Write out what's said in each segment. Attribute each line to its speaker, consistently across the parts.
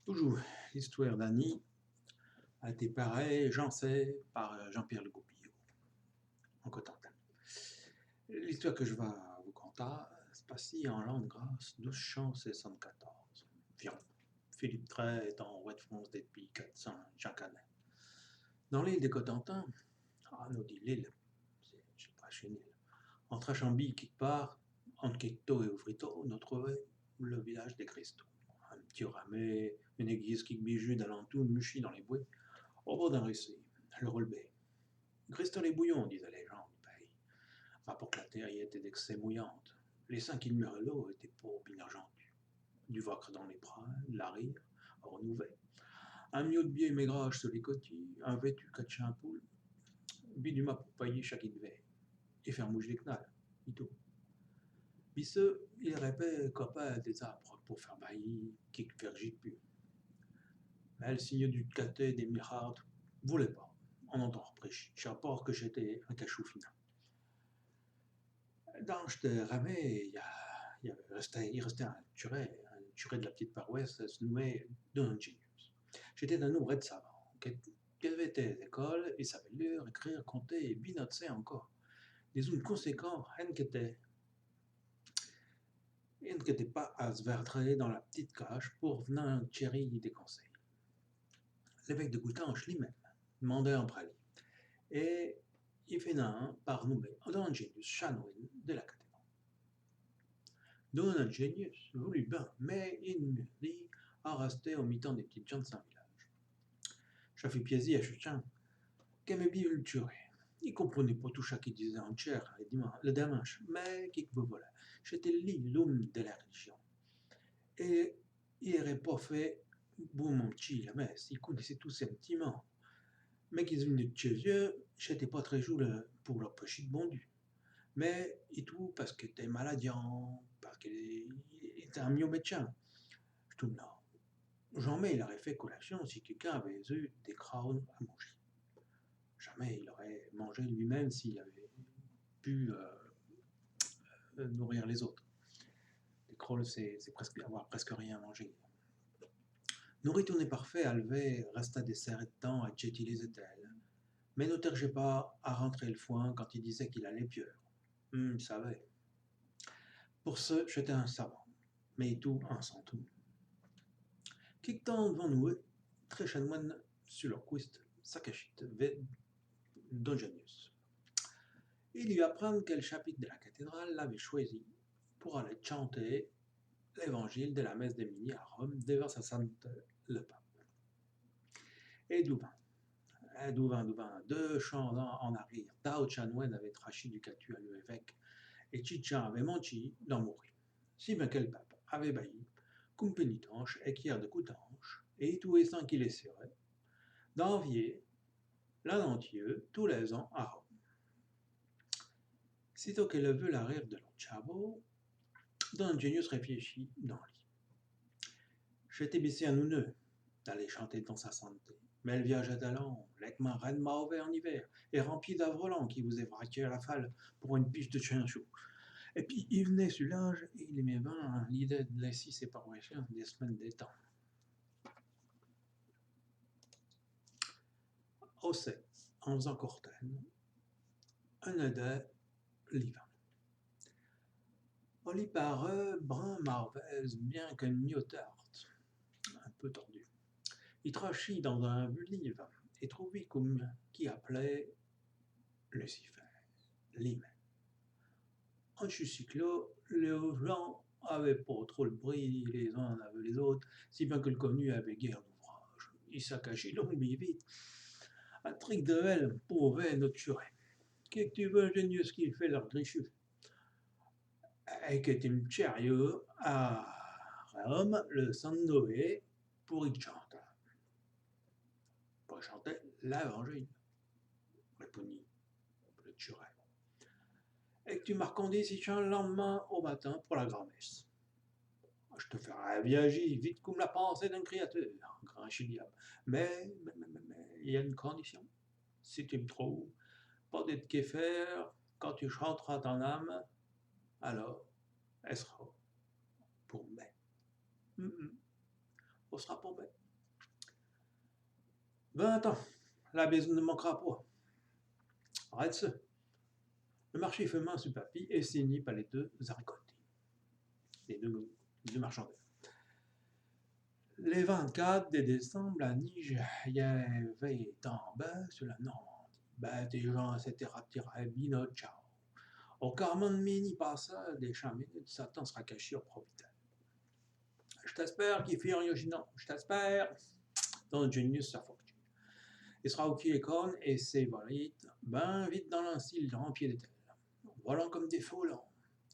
Speaker 1: Toujours l'histoire d'Annie a été pareille, j'en sais, par Jean-Pierre Le Goupillot, en Cotentin. L'histoire que je vais vous conter se passe en l'an de grâce 1274. Environ. Philippe III est en roi de France depuis 400 chaque année. Dans l'île de Cotentin, nous dit l'île, c'est pas chez une île. Entre Achamby, quelque part, entre Quecto et Ouvrito, on a trouvé le village des Christos. Un petit ramé, une église qui bijou d'alentour, une muchie dans les bois, au bord d'un récit, le relevait. Christo les bouillons, disait les gens du pays. Rapport que la terre y était d'excès mouillante. Les seins qui demeuraient l'eau étaient pauvres, bien argentus. Du vacre dans les bras, de la rire, renouvelé. Un mieux de biais maigrage sur les cotilles, un vêtu quatre chiens poule, biduma pour payer chaque idée, et faire mouche des knalls, et tout. Bisseux, il répète copain des arbres pour faire baillir, qui faire pu. Mais le signe du caté des mirards voulait pas. On entend repris, j'apporte que j'étais un cachou final. Dans ce ramé, il restait un curé de la petite paroisse, se nommait Don Ingenius. J'étais un nombre de savant, qui avait été à l'école, il savait lire, écrire, compter et binoter encore. Des hommes conséquents, rien qui n'était pas à se vertrer dans la petite cage pour venir un chéri des conseils. L'évêque de Coutances lui-même demandait un prélit. Et il fait un par nommer Don Ingenius chanoine de la cathédrale. Don Ingenius voulut bien, mais il me dit à rester au mi-temps des petites gens de Saint-Village. Je fais plaisir à chacun, qu'aimait bien le tuer. Il comprenait pas tout ça qu'il disait en chair le dimanche, mais qui vous voilà. J'étais l'homme de la religion. Et il n'aurait pas fait bon mon petit la messe, il connaissait tous ses sentiments. Mais qu'ils venaient de chez vieux, j'étais pas très jour pour leur péché de bon Dieu. Mais et tout parce qu'il était maladiant, parce qu'il était un mieux médecin. Je tourne là. Jamais il aurait fait collation si quelqu'un avait eu des crânes à manger. Jamais il aurait mangé lui-même s'il avait pu nourrir les autres. Les crôles, c'est presque avoir presque rien à manger. Nourriture n'est parfait, Alvé resta des serres de temps à jeter les étels. Mais ne tergez pas à rentrer le foin quand il disait qu'il allait pieur. Il savait. Pour ce, j'étais un savant, mais tout en sans tout. Quelque temps devant nous, très chanoine sur leur cuiste, Sakashit, Dongenius. Il lui apprend quel chapitre de la cathédrale l'avait choisi pour aller chanter l'évangile de la messe des mini à Rome devant sa sainte le pape. Et Douvain, deux chants en arrière, Tao Chanoine avait traché du catu à l'évêque, et Chicha avait menti d'en mourir. Si bien que le pape avait bailli, comme pénitenche, et qu'hier de Coutances, et tout et sans qu'il essaierait, d'envier l'un entier tous les ans à Rome. Sitôt qu'elle veut l'arrière de l'Ochavo, Don Ingenius réfléchit dans le lit. J'étais baissé à nous d'aller chanter dans sa santé. Mais le viage est allant, avec ma reine mauvais en hiver, et rempli d'avrolant qui vous est braqué à la falle pour une piche de chien chaud. Et puis il venait sur l'âge et il aimait bien l'idée de laisser ses paroissiens des semaines des temps. Au sait, en faisant Cortaine, un aidait l'hiver. On y paraît brun marveuse, bien qu'un miotarte, un peu tordu. Il trachit dans un livre et trouvait comme qui appelait Lucifer, l'hymen. En chucyclo, les gens avaient pas trop le bruit les uns avec les autres, si bien que le connu avait guère d'ouvrage. Il s'accachait long vite. Un truc de elle pouvait notre curé. Qu'est-ce que tu veux, ingénieux, ce qu'il fait leur grichu? Et que tu chérieux à Rome, le Saint Noé, pour y chanter. Pour chanter l'évangile, répondit le curé. Et que tu marcondis si chante le lendemain au matin pour la grand-messe. Je te ferai viager vite comme la pensée d'un créateur, grand diable. Mais, il y a une condition. Si tu me trouves, pas d'être kéfer, quand tu chanteras ton âme, alors, elle sera pour mai. On sera pour mai. 20 ans, la maison ne manquera pas. Arrête ça. Le marché fait main sur papy est signé par les deux Zaricotti, les deux marchands d'œufs. Les 24 de décembre, la neige y avait tombé sur la Normandie. Ben, des gens s'étaient retirés, bino, ciao. Au Carmen Mini passa des champs minutes, Satan sera caché au propriétaire. Je t'espère qu'il fait rien gênant, je t'espère. Dans le genius, sa fortune. Il sera au Kiekon et ses valides, ben vite dans l'ancile, en pied de terre. Volant comme des folons.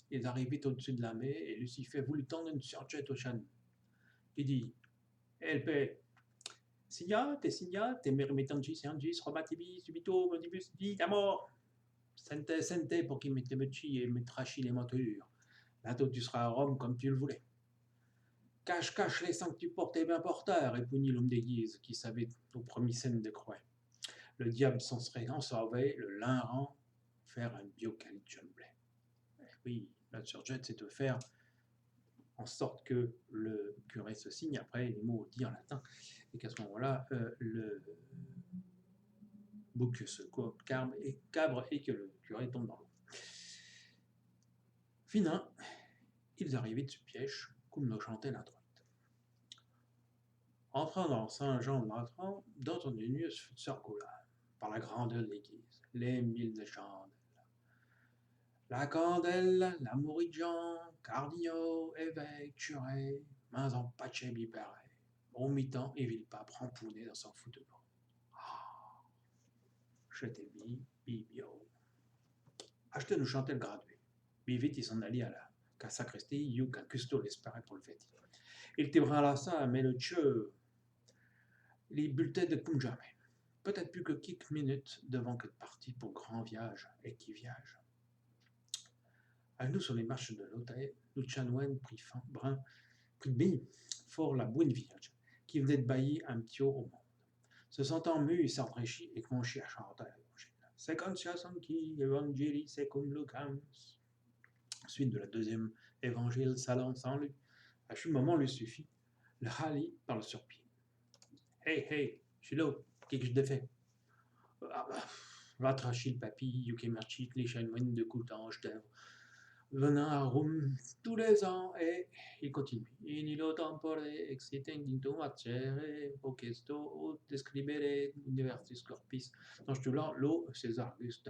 Speaker 1: Ils arrivent vite au-dessus de la mer et Lucifer voulut tendre une surchette au châne. Il dit LP, signate, merimetangis, angis, robatibi, subito, modibus, dit à mort. Sente, pour qu'il mette me chi et me trachi les montures. Bientôt tu seras à Rome comme tu le voulais. Cache les sangs que tu portais bien porteur, répondit l'homme d'église qui savait aux premiers scènes de croix. Le diable s'en serait en sauvé, le linrant faire un biocalitumblé. Oui, la surjette, c'est de faire en sorte que le curé se signe après les mots dits en latin, et qu'à ce moment-là, le bouc se cabre et que le curé tombe dans l'eau. Finin, ils arrivaient de Pièche, comme nous chantait la droite. Entrant dans Saint-Jean-de-Latran, dans une nuit circula, par la grandeur de l'église, les 1000 chandelles. La candelle, la Jean, cardinaux, évêques, curés, mains en patché bipéré, au mi-temps et Villepap ramponné dans son foot de bord. Ah, j'étais bio. Acheté nous chantait le gradué. Puis vite, il s'en allait à la sacristie, you qu'un custo l'espérait pour le fête. Il t'ébranla ça, mais le tcheu, les bulletés de comme jamais. Peut-être plus que quelques minutes devant que de parti pour grand viage et qui viage. À nous sur les marches de l'hôtel, nous chanoines pris fin, brun, pris de fort la bonne vierge, qui venait de bailler un petit au monde. Se sentant mu, il s'enfraîchit et commençait à chanter à l'origine. Second qui Evangeli secum Lucans. Suite de la deuxième évangile salon sans lui. À ce moment lui suffit. Le rallye parle sur pied. Hey, je suis là, qu'est-ce que je te fais? Va tracher le papy, yuki marchit, les chanoines de coutange d'œuvre. Venant à Rome tous les ans et il continue. In illo tempore exitendintum accere questo describere universis corpis. Dans ce là, l'eau, César Auguste,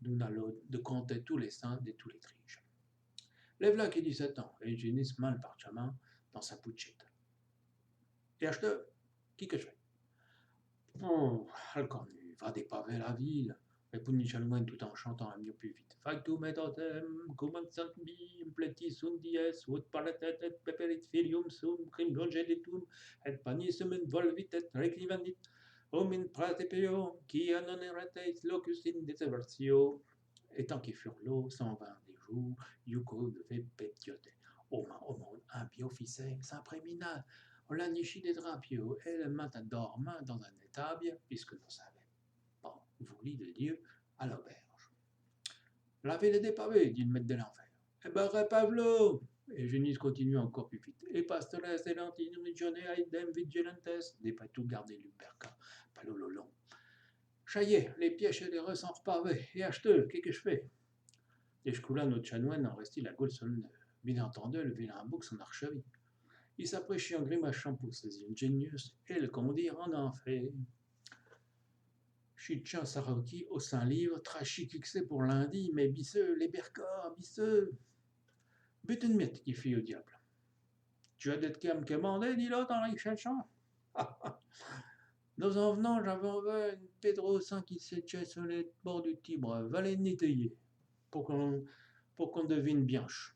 Speaker 1: d'una de compter tous les saints de tous les triges. Lève-là qui 17 ans, et génisse mal par chemin dans sa pouchette. Et acheteur, qui que je fais? Oh, le cornu, va dépaver la ville. Répondit Chanoine tout en chantant un mieux plus vite. Factum et totem, commensant bi, impleti sunt dies, ut palatet et peperit filium sum, crim longelitum, et panissum in volvit et reclivandit, homin pratepeo, qui anoneretes locus in deservatio. Et tant qu'ils furent l'eau, 120 des jours, Yuko devait pétioter. Au monde, un bio-officiel, s'imprégna, on l'a niché des drapios, et le matin dormant dans un étable, puisque nous savions pas voulu de Dieu à l'auberge. La ville est dépavée, dit le maître de l'enfer. Eh ben, repavlo! Et Génis continue encore plus vite. Et pastores et lentines, regione aidem vigilantes, des pas tout garder l'uperca, palololon. Chaillé, les pièges et les rues sont repavés, et acheteux, qu'est-ce que je fais? Et je coula notre chanoine en restait la gaule sur le neuf. Bien entendu, le vilain bouc son archevie. Il s'apprêchit en grimachant pour saisir Genius et le conduire en enfer. Chitchan Saroki au Saint-Livre, trachi fixé pour lundi, mais bisseux, les bercors, bisseux. But une miette qui fit au diable. Tu as d'être qu'à me commander, dit l'autre en cherchant. Dans en venant, j'avais enlevé une Pedro Saint qui s'échait sur les bords du Tibre, valet nettoyer, pour qu'on devine bianche.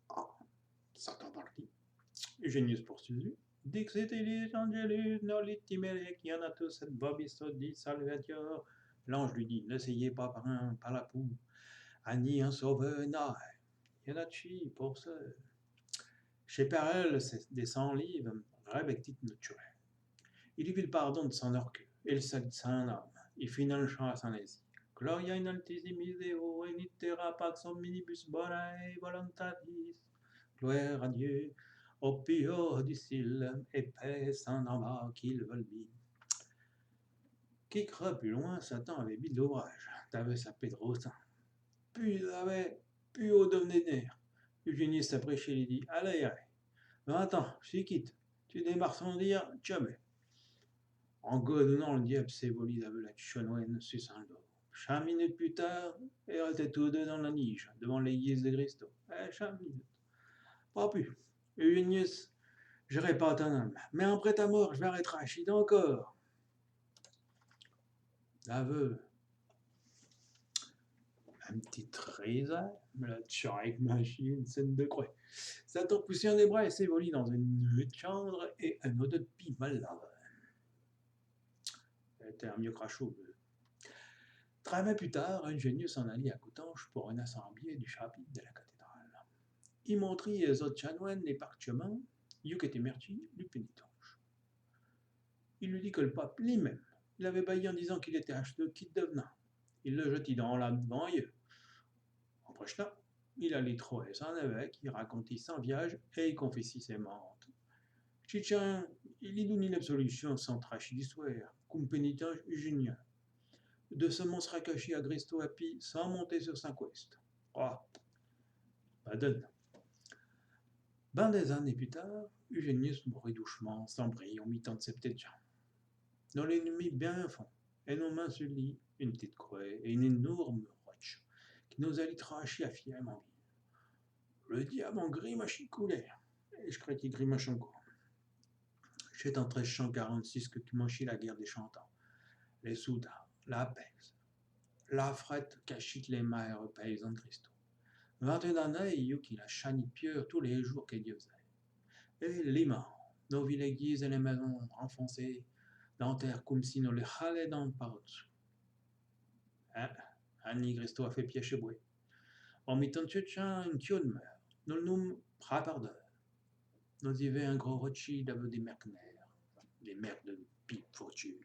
Speaker 1: Ah, Satan partit. Eugénius poursuivit. Dixitilis angelus nolit timere qui en a tous cette bobisto dit salvatior. L'ange lui dit, n'essayez pas par la poux. Annie un sauveur, non. Il y en a de chi pour ça. Chez Perel, c'est des 100 livres, revectit naturel. Il y vit le pardon de son orgueil, et le salut de son âme. Il finit le chant à son asie. Gloria in altissimis Deo, et nitera pax omnibus bonae voluntatis. Gloire à Dieu, au pire difficile, et paix sans amas qu'il veulent bien. Qui creux plus loin, Satan avait mis de l'ouvrage. T'avais sa Pedrosa. Puis il avait, puis au devenir. Eugénie s'approchait et lui dit, allez, allez. Mais attends, je quitte. Tu démarres sans dire, jamais. En godonnant, le diable s'évolit avec la chanoine sur son dos. 5 minutes plus tard, ils étaient tous deux dans la niche, devant l'église de Christo. 5 minutes. Pas plus. Eugénius, je n'irai pas ton âme, mais après ta mort, je vais arrêter Rachid encore. L'aveu, un petit trésor, la avec machine, scène de croix. Satan poussait un des bras et s'évolit dans une nuit de cendre et un odeur de pis mal lave. C'était un mieux crachot. 3 mois plus tard, ingénieux s'en allait à Coutances pour un assemblée du chapitre de la cathédrale. Il montrait aux autres chanoines les parchemins, you qui était merci, du pénitenche. Il lui dit que le pape lui-même, il avait bailli en disant qu'il était acheteur qui devenant. Il le jetit dans l'âme devant eux. En prochain, il allait trouver son évêque, il racontait son viage et il confessait ses mentes. Chichin, il y donne l'absolution sans tracher d'histoire, comme pénitent junior. De ce monstre caché à Gristo à Pi sans monter sur sa quest. Oh, pas donne. Ben des années plus tard, Eugénius mourut doucement, sans bris, au mi-temps de ses petites jambes. Dans l'ennemi bien fond, et nos mains sur le lit, une petite croix et une énorme roche, qui nous allait tracher à fièrement bien. Le diable en grimache coulait, et je crois qu'il grimache encore. C'est en 1346 que commençait la guerre des chantants. Les soudats, la peste, la frette cachit les mères paysans de Christo. 21 années, il y a qui la chanie pieure tous les jours que Dieu faisait. Et l'immense, nos villes églises et les maisons enfoncées dans terre comme si nous les halait dans par-dessus. Hein? Annie Christo a fait pied chez Boué. En mettant une tionne meurt. Nous le nommons Prapardeur. Nous y avait un gros Rothschild avec des mercenaires, des merdes de pipe fortunes.